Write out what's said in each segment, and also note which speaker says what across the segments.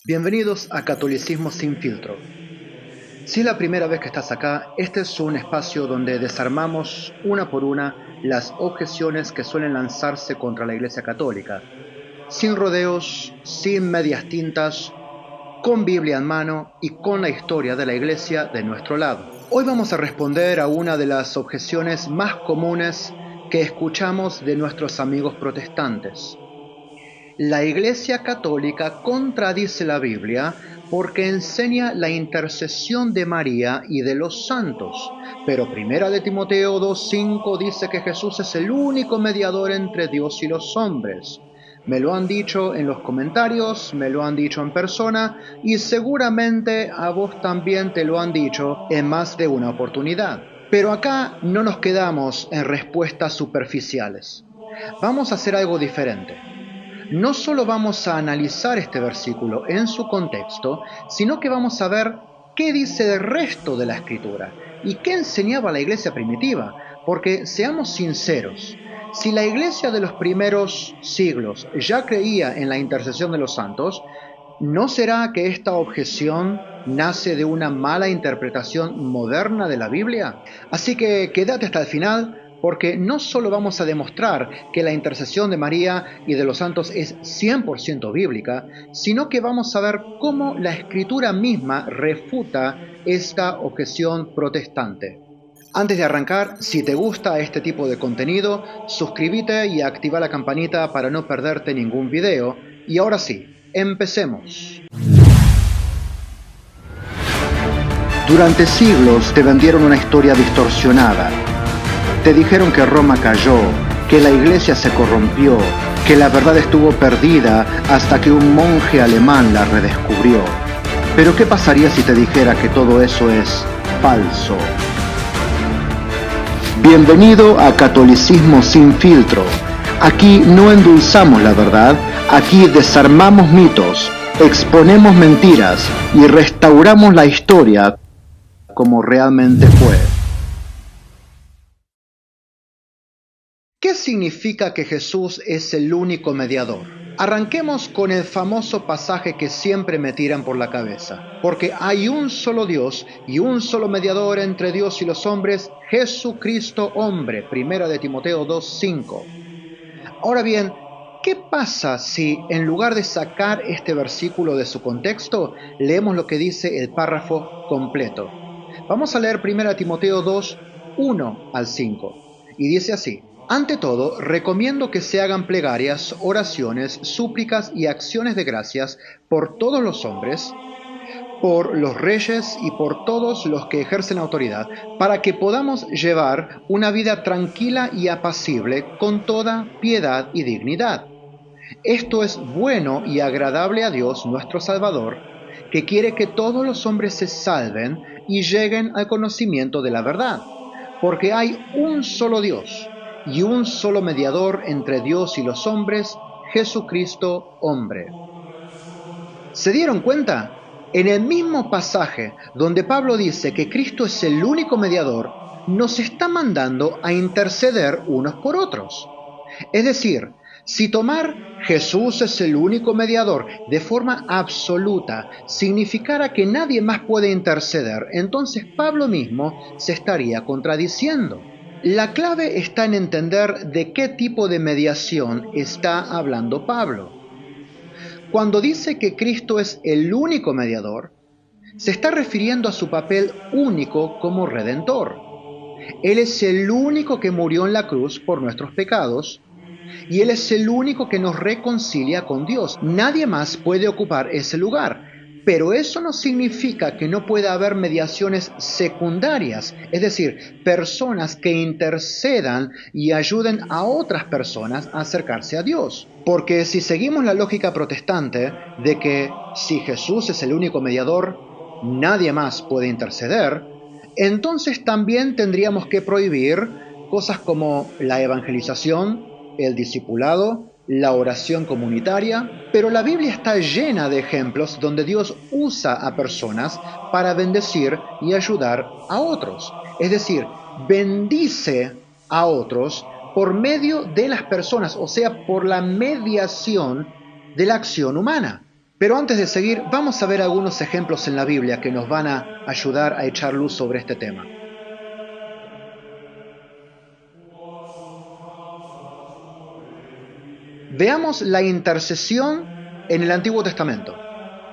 Speaker 1: Bienvenidos a Catolicismo sin filtro. Si es la primera vez que estás acá, este es un espacio donde desarmamos una por una las objeciones que suelen lanzarse contra la Iglesia Católica, sin rodeos, sin medias tintas, con Biblia en mano y con la historia de la Iglesia de nuestro lado. Hoy vamos a responder a una de las objeciones más comunes que escuchamos de nuestros amigos protestantes. La Iglesia Católica contradice la Biblia porque enseña la intercesión de María y de los santos, pero Primera de Timoteo 2:5 dice que Jesús es el único mediador entre Dios y los hombres. Me lo han dicho en los comentarios, me lo han dicho en persona y seguramente a vos también te lo han dicho en más de una oportunidad. Pero acá no nos quedamos en respuestas superficiales. Vamos a hacer algo diferente. No solo vamos a analizar este versículo en su contexto, sino que vamos a ver qué dice el resto de la Escritura y qué enseñaba la iglesia primitiva, porque seamos sinceros, si la iglesia de los primeros siglos ya creía en la intercesión de los santos, ¿no será que esta objeción nace de una mala interpretación moderna de la Biblia? Así que quédate hasta el final, porque no solo vamos a demostrar que la intercesión de María y de los santos es 100% bíblica, sino que vamos a ver cómo la Escritura misma refuta esta objeción protestante. Antes de arrancar, si te gusta este tipo de contenido, suscríbete y activa la campanita para no perderte ningún video. Y ahora sí, empecemos. Durante siglos te vendieron una historia distorsionada. Te dijeron que Roma cayó, que la iglesia se corrompió, que la verdad estuvo perdida hasta que un monje alemán la redescubrió. Pero ¿qué pasaría si te dijera que todo eso es falso? Bienvenido a Catolicismo sin filtro. Aquí no endulzamos la verdad, aquí desarmamos mitos, exponemos mentiras y restauramos la historia como realmente fue. ¿Qué significa que Jesús es el único mediador? Arranquemos con el famoso pasaje que siempre me tiran por la cabeza. Porque hay un solo Dios y un solo mediador entre Dios y los hombres, Jesucristo hombre. Primera de Timoteo 2:5. Ahora bien, ¿qué pasa si en lugar de sacar este versículo de su contexto, leemos lo que dice el párrafo completo? Vamos a leer 1 Timoteo 2:1 al 5. Y dice así: Ante todo, recomiendo que se hagan plegarias, oraciones, súplicas y acciones de gracias por todos los hombres, por los reyes y por todos los que ejercen autoridad, para que podamos llevar una vida tranquila y apacible con toda piedad y dignidad. Esto es bueno y agradable a Dios nuestro Salvador, que quiere que todos los hombres se salven y lleguen al conocimiento de la verdad, porque hay un solo Dios y un solo mediador entre Dios y los hombres, Jesucristo hombre. ¿Se dieron cuenta? En el mismo pasaje donde Pablo dice que Cristo es el único mediador, nos está mandando a interceder unos por otros. Es decir, si tomar Jesús es el único mediador de forma absoluta significara que nadie más puede interceder, entonces Pablo mismo se estaría contradiciendo. La clave está en entender de qué tipo de mediación está hablando Pablo. Cuando dice que Cristo es el único mediador, se está refiriendo a su papel único como redentor. Él es el único que murió en la cruz por nuestros pecados y Él es el único que nos reconcilia con Dios. Nadie más puede ocupar ese lugar. Pero eso no significa que no pueda haber mediaciones secundarias, es decir, personas que intercedan y ayuden a otras personas a acercarse a Dios. Porque si seguimos la lógica protestante de que si Jesús es el único mediador, nadie más puede interceder, entonces también tendríamos que prohibir cosas como la evangelización, el discipulado, la oración comunitaria, pero la Biblia está llena de ejemplos donde Dios usa a personas para bendecir y ayudar a otros. Es decir, bendice a otros por medio de las personas, o sea, por la mediación de la acción humana. Pero antes de seguir, vamos a ver algunos ejemplos en la Biblia que nos van a ayudar a echar luz sobre este tema. Veamos la intercesión en el Antiguo Testamento.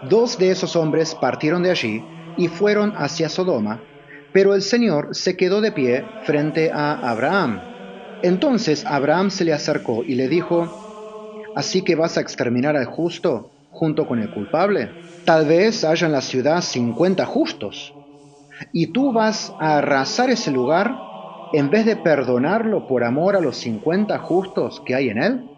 Speaker 1: Dos de esos hombres partieron de allí y fueron hacia Sodoma, pero el Señor se quedó de pie frente a Abraham. Entonces Abraham se le acercó y le dijo: ¿Así que vas a exterminar al justo junto con el culpable? Tal vez haya en la ciudad 50 justos, y tú vas a arrasar ese lugar en vez de perdonarlo por amor a los 50 justos que hay en él.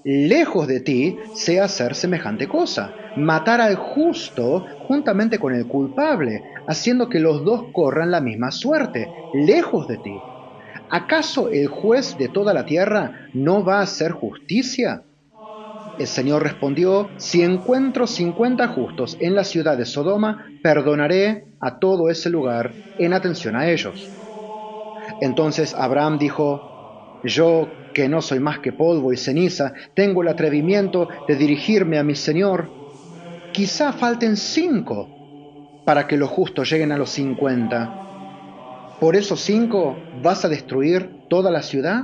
Speaker 1: Lejos de ti sea hacer semejante cosa, matar al justo juntamente con el culpable, haciendo que los dos corran la misma suerte, lejos de ti. ¿Acaso el juez de toda la tierra no va a hacer justicia? El Señor respondió: si encuentro 50 justos en la ciudad de Sodoma, perdonaré a todo ese lugar en atención a ellos. Entonces Abraham dijo: yo, que no soy más que polvo y ceniza, tengo el atrevimiento de dirigirme a mi Señor. Quizá falten 5 para que los justos lleguen a los 50. ¿Por esos 5 vas a destruir toda la ciudad?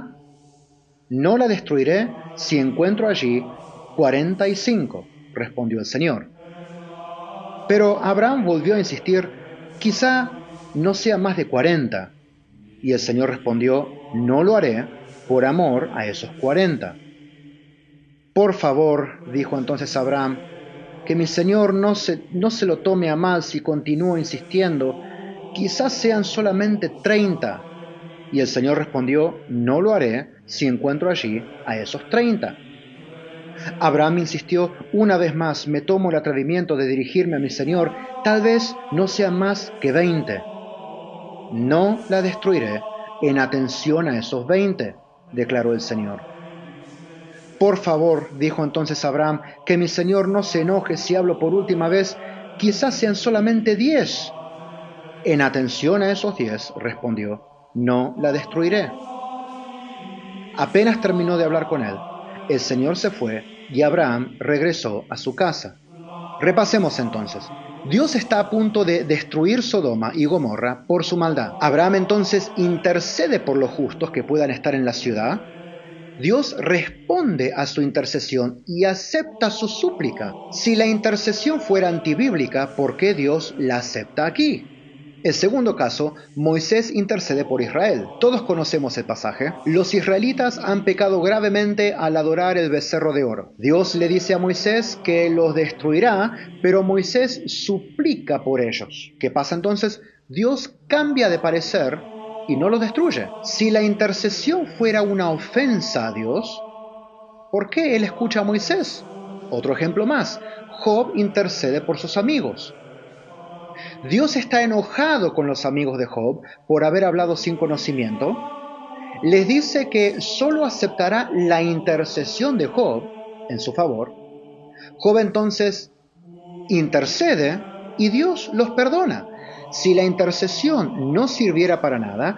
Speaker 1: No la destruiré si encuentro allí 45, respondió el Señor. Pero Abraham volvió a insistir: quizá no sea más de 40. Y el Señor respondió: no lo haré por amor a esos 40. Por favor, dijo entonces Abraham, que mi Señor no se lo tome a mal si continúo insistiendo. Quizás sean solamente 30. Y el Señor respondió: no lo haré si encuentro allí a esos 30. Abraham insistió una vez más: me tomo el atrevimiento de dirigirme a mi Señor, tal vez no sean más que 20. No la destruiré en atención a esos 20, declaró el Señor. Por favor, dijo entonces Abraham, que mi Señor no se enoje si hablo por última vez, quizás sean solamente 10. En atención a esos 10, respondió, no la destruiré. Apenas terminó de hablar con él, el Señor se fue y Abraham regresó a su casa. Repasemos entonces. Dios está a punto de destruir Sodoma y Gomorra por su maldad. Abraham entonces intercede por los justos que puedan estar en la ciudad. Dios responde a su intercesión y acepta su súplica. Si la intercesión fuera antibíblica, ¿por qué Dios la acepta aquí? El segundo caso, Moisés intercede por Israel. Todos conocemos el pasaje. Los israelitas han pecado gravemente al adorar el becerro de oro. Dios le dice a Moisés que los destruirá, pero Moisés suplica por ellos. ¿Qué pasa entonces? Dios cambia de parecer y no los destruye. Si la intercesión fuera una ofensa a Dios, ¿por qué Él escucha a Moisés? Otro ejemplo más. Job intercede por sus amigos. Dios está enojado con los amigos de Job por haber hablado sin conocimiento. Les dice que solo aceptará la intercesión de Job en su favor. Job entonces intercede y Dios los perdona. Si la intercesión no sirviera para nada,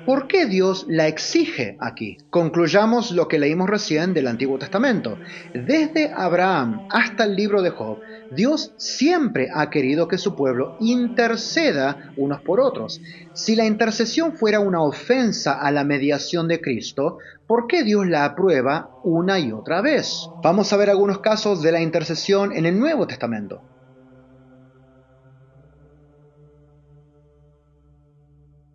Speaker 1: ¿por qué Dios la exige aquí? Concluyamos lo que leímos recién del Antiguo Testamento. Desde Abraham hasta el libro de Job, Dios siempre ha querido que su pueblo interceda unos por otros. Si la intercesión fuera una ofensa a la mediación de Cristo, ¿por qué Dios la aprueba una y otra vez? Vamos a ver algunos casos de la intercesión en el Nuevo Testamento.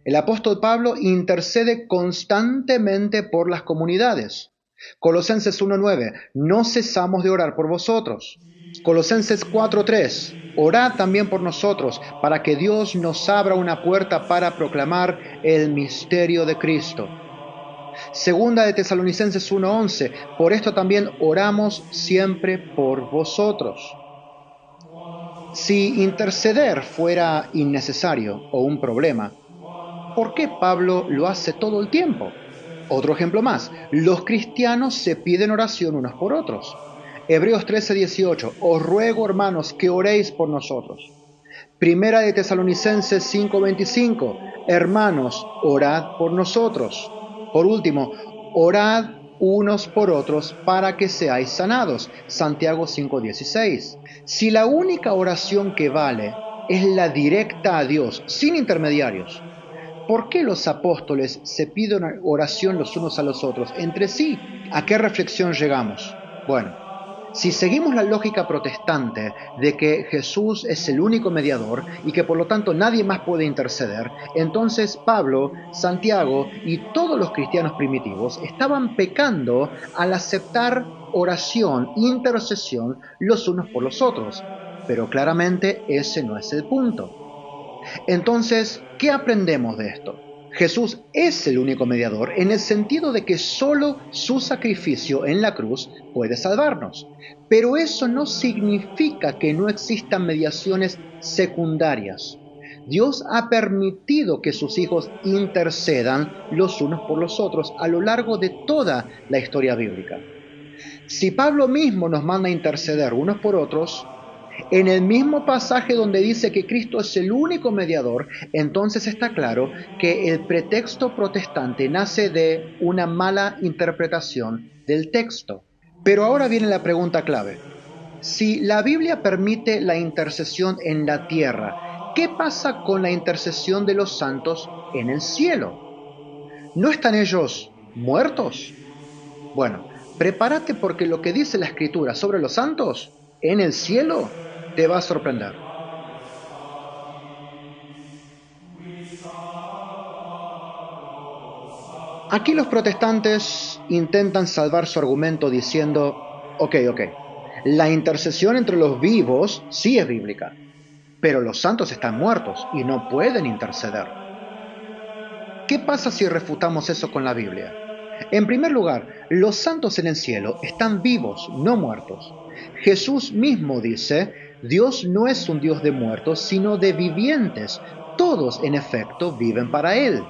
Speaker 1: El apóstol Pablo intercede constantemente por las comunidades. Colosenses 1:9, no cesamos de orar por vosotros. Colosenses 4:3, orad también por nosotros, para que Dios nos abra una puerta para proclamar el misterio de Cristo. Segunda de Tesalonicenses 1:11, por esto también oramos siempre por vosotros. Si interceder fuera innecesario o un problema, ¿por qué Pablo lo hace todo el tiempo? Otro ejemplo más, los cristianos se piden oración unos por otros. Hebreos 13:18, os ruego hermanos que oréis por nosotros. Primera de Tesalonicenses 5:25, hermanos, orad por nosotros. Por último, orad unos por otros para que seáis sanados. Santiago 5:16. Si la única oración que vale es la directa a Dios, sin intermediarios, ¿por qué los apóstoles se piden oración los unos a los otros entre sí? ¿A qué reflexión llegamos? Bueno, si seguimos la lógica protestante de que Jesús es el único mediador y que por lo tanto nadie más puede interceder, entonces Pablo, Santiago y todos los cristianos primitivos estaban pecando al aceptar oración, intercesión los unos por los otros. Pero claramente ese no es el punto. Entonces, ¿qué aprendemos de esto? Jesús es el único mediador en el sentido de que solo su sacrificio en la cruz puede salvarnos. Pero eso no significa que no existan mediaciones secundarias. Dios ha permitido que sus hijos intercedan los unos por los otros a lo largo de toda la historia bíblica. Si Pablo mismo nos manda a interceder unos por otros, en el mismo pasaje donde dice que Cristo es el único mediador, entonces está claro que el pretexto protestante nace de una mala interpretación del texto. Pero ahora viene la pregunta clave. Si la Biblia permite la intercesión en la tierra, ¿qué pasa con la intercesión de los santos en el cielo? ¿No están ellos muertos? Bueno, prepárate porque lo que dice la Escritura sobre los santos en el cielo te va a sorprender. Aquí los protestantes intentan salvar su argumento diciendo, ok, la intercesión entre los vivos sí es bíblica, pero los santos están muertos y no pueden interceder. ¿Qué pasa si refutamos eso con la Biblia? En primer lugar, los santos en el cielo están vivos, no muertos. Jesús mismo dice, Dios no es un Dios de muertos, sino de vivientes. Todos, en efecto, viven para Él.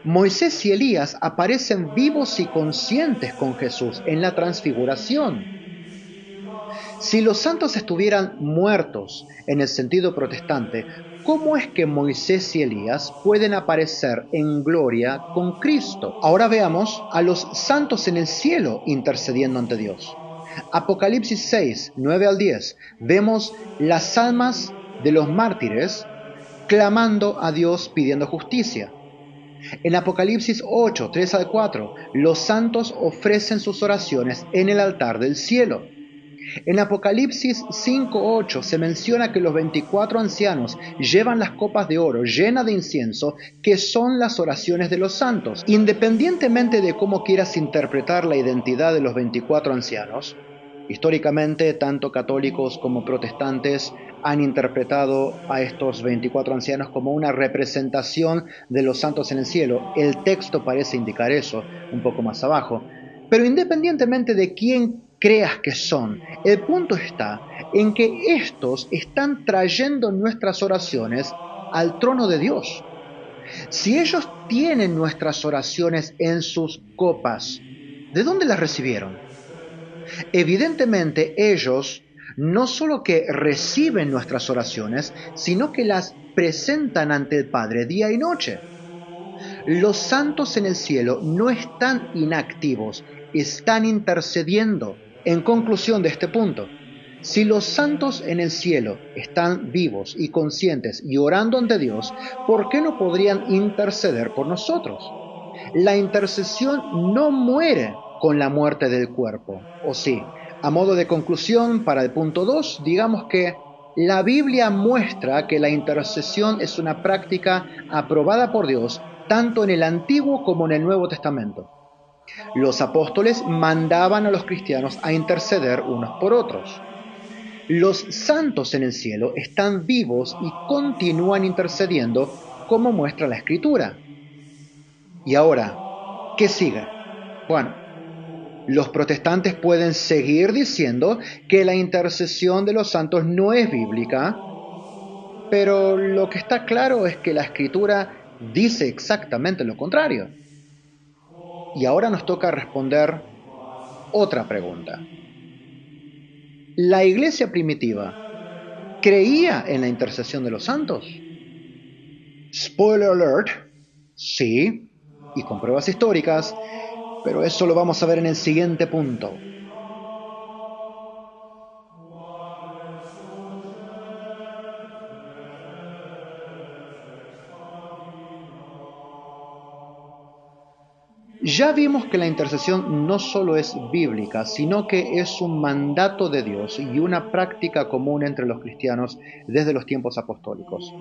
Speaker 1: Moisés y Elías aparecen vivos y conscientes con Jesús en la transfiguración. Si los santos estuvieran muertos en el sentido protestante, ¿cómo es que Moisés y Elías pueden aparecer en gloria con Cristo? Ahora veamos a los santos en el cielo intercediendo ante Dios. Apocalipsis 6, 9 al 10, vemos las almas de los mártires clamando a Dios pidiendo justicia. En Apocalipsis 8, 3 al 4, los santos ofrecen sus oraciones en el altar del cielo. En Apocalipsis 5:8 se menciona que los 24 ancianos llevan las copas de oro llenas de incienso, que son las oraciones de los santos. Independientemente de cómo quieras interpretar la identidad de los 24 ancianos, históricamente tanto católicos como protestantes han interpretado a estos 24 ancianos como una representación de los santos en el cielo. El texto parece indicar eso, un poco más abajo. Pero independientemente de quién creas que son, el punto está en que estos están trayendo nuestras oraciones al trono de Dios. Si ellos tienen nuestras oraciones en sus copas, ¿de dónde las recibieron? Evidentemente ellos no solo que reciben nuestras oraciones, sino que las presentan ante el Padre día y noche. Los santos en el cielo no están inactivos, están intercediendo. En conclusión de este punto, si los santos en el cielo están vivos y conscientes y orando ante Dios, ¿por qué no podrían interceder por nosotros? La intercesión no muere con la muerte del cuerpo, ¿o sí? A modo de conclusión, para el punto 2, digamos que la Biblia muestra que la intercesión es una práctica aprobada por Dios tanto en el Antiguo como en el Nuevo Testamento. Los apóstoles mandaban a los cristianos a interceder unos por otros. Los santos en el cielo están vivos y continúan intercediendo como muestra la Escritura. Y ahora, ¿qué sigue? Bueno, los protestantes pueden seguir diciendo que la intercesión de los santos no es bíblica, pero lo que está claro es que la Escritura dice exactamente lo contrario. Y ahora nos toca responder otra pregunta. ¿La iglesia primitiva creía en la intercesión de los santos? Spoiler alert, sí, y con pruebas históricas, pero eso lo vamos a ver en el siguiente punto. Ya vimos que la intercesión no solo es bíblica, sino que es un mandato de Dios y una práctica común entre los cristianos desde los tiempos apostólicos.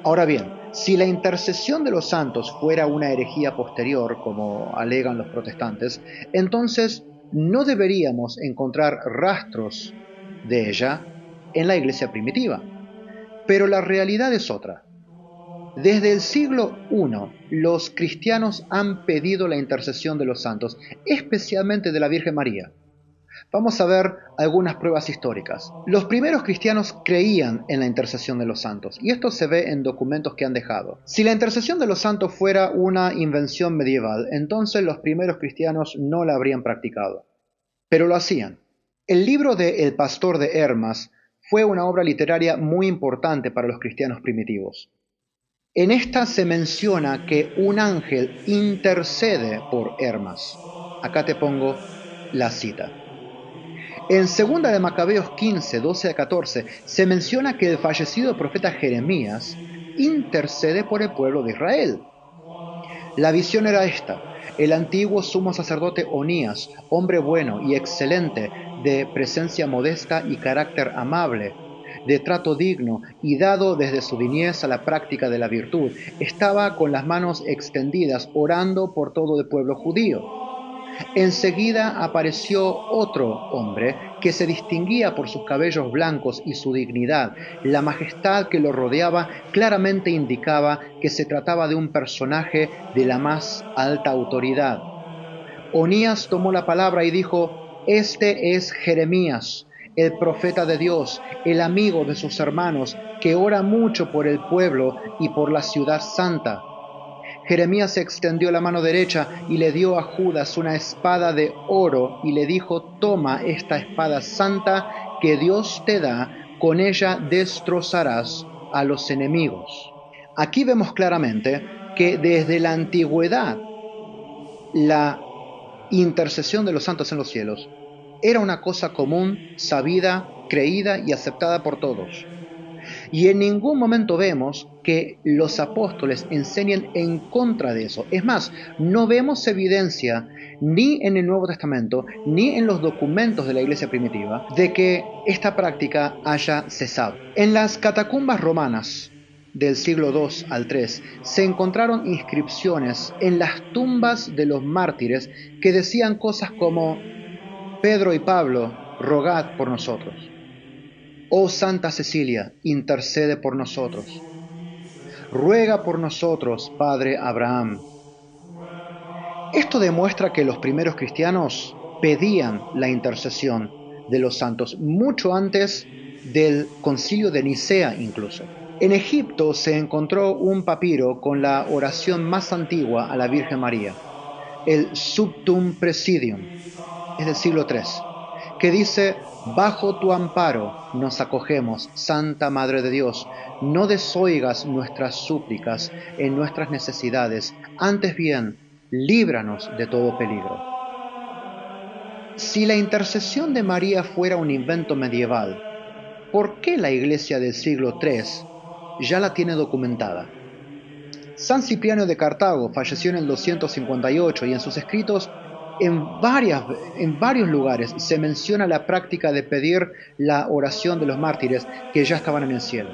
Speaker 1: Ahora bien, si la intercesión de los santos fuera una herejía posterior, como alegan los protestantes, entonces no deberíamos encontrar rastros de ella en la iglesia primitiva. Pero la realidad es otra. Desde el siglo I, los cristianos han pedido la intercesión de los santos, especialmente de la Virgen María. Vamos a ver algunas pruebas históricas. Los primeros cristianos creían en la intercesión de los santos, y esto se ve en documentos que han dejado. Si la intercesión de los santos fuera una invención medieval, entonces los primeros cristianos no la habrían practicado, pero lo hacían. El libro de El Pastor de Hermas fue una obra literaria muy importante para los cristianos primitivos. En esta se menciona que un ángel intercede por Hermas. Acá te pongo la cita. En segunda de Macabeos 15, 12 a 14, se menciona que el fallecido profeta Jeremías intercede por el pueblo de Israel. La visión era esta: el antiguo sumo sacerdote Onías, hombre bueno y excelente, de presencia modesta y carácter amable, de trato digno y dado desde su niñez a la práctica de la virtud, estaba con las manos extendidas orando por todo el pueblo judío. Enseguida apareció otro hombre que se distinguía por sus cabellos blancos y su dignidad. La majestad que lo rodeaba claramente indicaba que se trataba de un personaje de la más alta autoridad. Onías tomó la palabra y dijo: «Este es Jeremías, el profeta de Dios, el amigo de sus hermanos, que ora mucho por el pueblo y por la ciudad santa». Jeremías extendió la mano derecha y le dio a Judas una espada de oro y le dijo: «Toma esta espada santa que Dios te da, con ella destrozarás a los enemigos». Aquí vemos claramente que desde la antigüedad la intercesión de los santos en los cielos era una cosa común, sabida, creída y aceptada por todos. Y en ningún momento vemos que los apóstoles enseñen en contra de eso. Es más, no vemos evidencia ni en el Nuevo Testamento ni en los documentos de la iglesia primitiva de que esta práctica haya cesado. En las catacumbas romanas del siglo II al III se encontraron inscripciones en las tumbas de los mártires que decían cosas como: «Pedro y Pablo, rogad por nosotros». «Oh Santa Cecilia, intercede por nosotros». «Ruega por nosotros, Padre Abraham». Esto demuestra que los primeros cristianos pedían la intercesión de los santos mucho antes del Concilio de Nicea incluso. En Egipto se encontró un papiro con la oración más antigua a la Virgen María, el Subtum Presidium, es del siglo III, que dice: «Bajo tu amparo nos acogemos, Santa Madre de Dios, no desoigas nuestras súplicas en nuestras necesidades, antes bien, líbranos de todo peligro». Si la intercesión de María fuera un invento medieval, ¿por qué la Iglesia del siglo III ya la tiene documentada? San Cipriano de Cartago falleció en el 258 y en sus escritos en varios lugares se menciona la práctica de pedir la oración de los mártires que ya estaban en el cielo.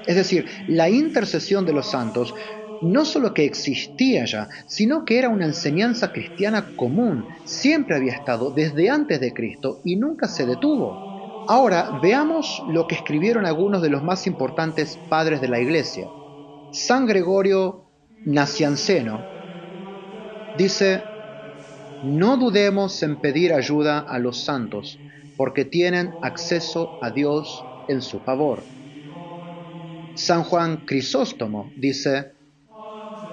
Speaker 1: Es decir, la intercesión de los santos no solo que existía ya, sino que era una enseñanza cristiana común, siempre había estado desde antes de Cristo y nunca se detuvo. Ahora veamos lo que escribieron algunos de los más importantes padres de la Iglesia. San Gregorio Nacianceno dice: «No dudemos en pedir ayuda a los santos, porque tienen acceso a Dios en su favor». San Juan Crisóstomo dice: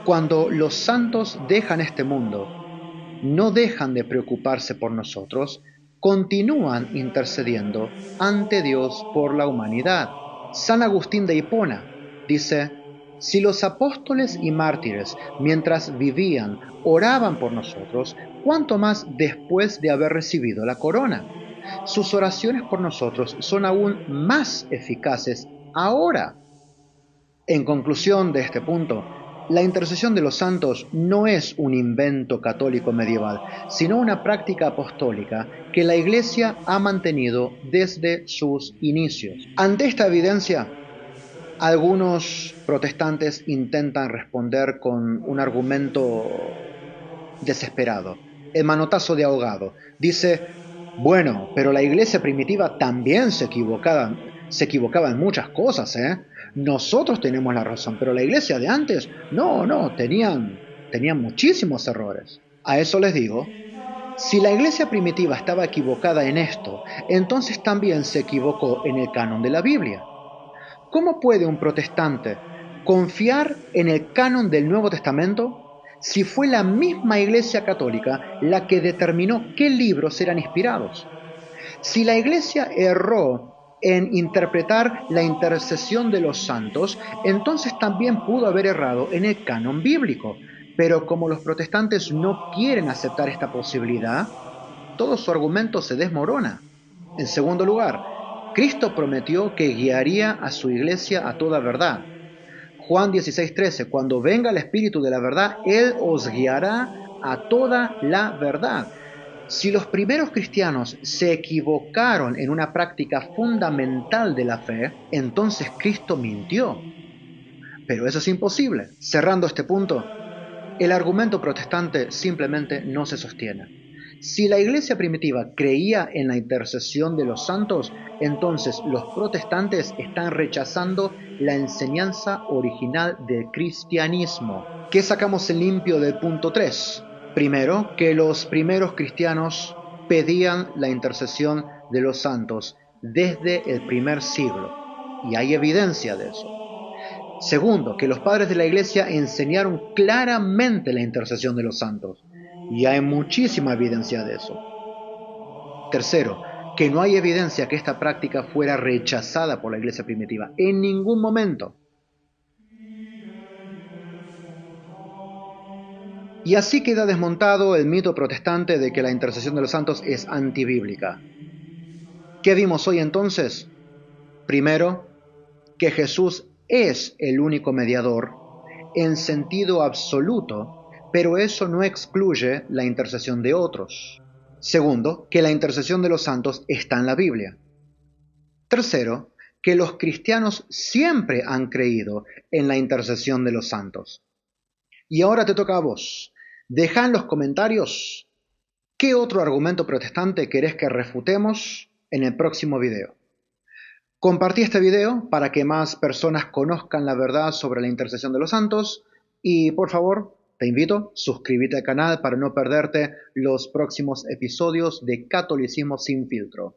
Speaker 1: «Cuando los santos dejan este mundo, no dejan de preocuparse por nosotros, continúan intercediendo ante Dios por la humanidad». San Agustín de Hipona dice: Si los apóstoles y mártires, mientras vivían, oraban por nosotros, ¿cuánto más después de haber recibido la corona? Sus oraciones por nosotros son aún más eficaces ahora. En conclusión de este punto, la intercesión de los santos no es un invento católico medieval, sino una práctica apostólica que la Iglesia ha mantenido desde sus inicios. Ante esta evidencia, algunos protestantes intentan responder con un argumento desesperado, el manotazo de ahogado. Dice, bueno, pero la iglesia primitiva también se equivocaba en muchas cosas, ¿eh? Nosotros tenemos la razón, pero la iglesia de antes, no, tenían muchísimos errores. A eso les digo, si la iglesia primitiva estaba equivocada en esto, entonces también se equivocó en el canon de la Biblia. ¿Cómo puede un protestante confiar en el canon del Nuevo Testamento si fue la misma Iglesia Católica la que determinó qué libros eran inspirados? Si la Iglesia erró en interpretar la intercesión de los santos, entonces también pudo haber errado en el canon bíblico. Pero como los protestantes no quieren aceptar esta posibilidad, todo su argumento se desmorona. En segundo lugar, Cristo prometió que guiaría a su iglesia a toda verdad. Juan 16:13, cuando venga el Espíritu de la verdad, Él os guiará a toda la verdad. Si los primeros cristianos se equivocaron en una práctica fundamental de la fe, entonces Cristo mintió. Pero eso es imposible. Cerrando este punto, el argumento protestante simplemente no se sostiene. Si la iglesia primitiva creía en la intercesión de los santos, entonces los protestantes están rechazando la enseñanza original del cristianismo. ¿Qué sacamos en limpio del punto 3? Primero, que los primeros cristianos pedían la intercesión de los santos desde el primer siglo, y hay evidencia de eso. Segundo, que los padres de la Iglesia enseñaron claramente la intercesión de los santos. Y hay muchísima evidencia de eso. Tercero, que no hay evidencia que esta práctica fuera rechazada por la Iglesia primitiva. En ningún momento. Y así queda desmontado el mito protestante de que la intercesión de los santos es antibíblica. ¿Qué vimos hoy entonces? Primero, que Jesús es el único mediador en sentido absoluto, pero eso no excluye la intercesión de otros. Segundo, que la intercesión de los santos está en la Biblia. Tercero, que los cristianos siempre han creído en la intercesión de los santos. Y ahora te toca a vos. Deja en los comentarios qué otro argumento protestante querés que refutemos en el próximo video. Compartí este video para que más personas conozcan la verdad sobre la intercesión de los santos y por favor, te invito, suscríbete al canal para no perderte los próximos episodios de Catolicismo sin filtro.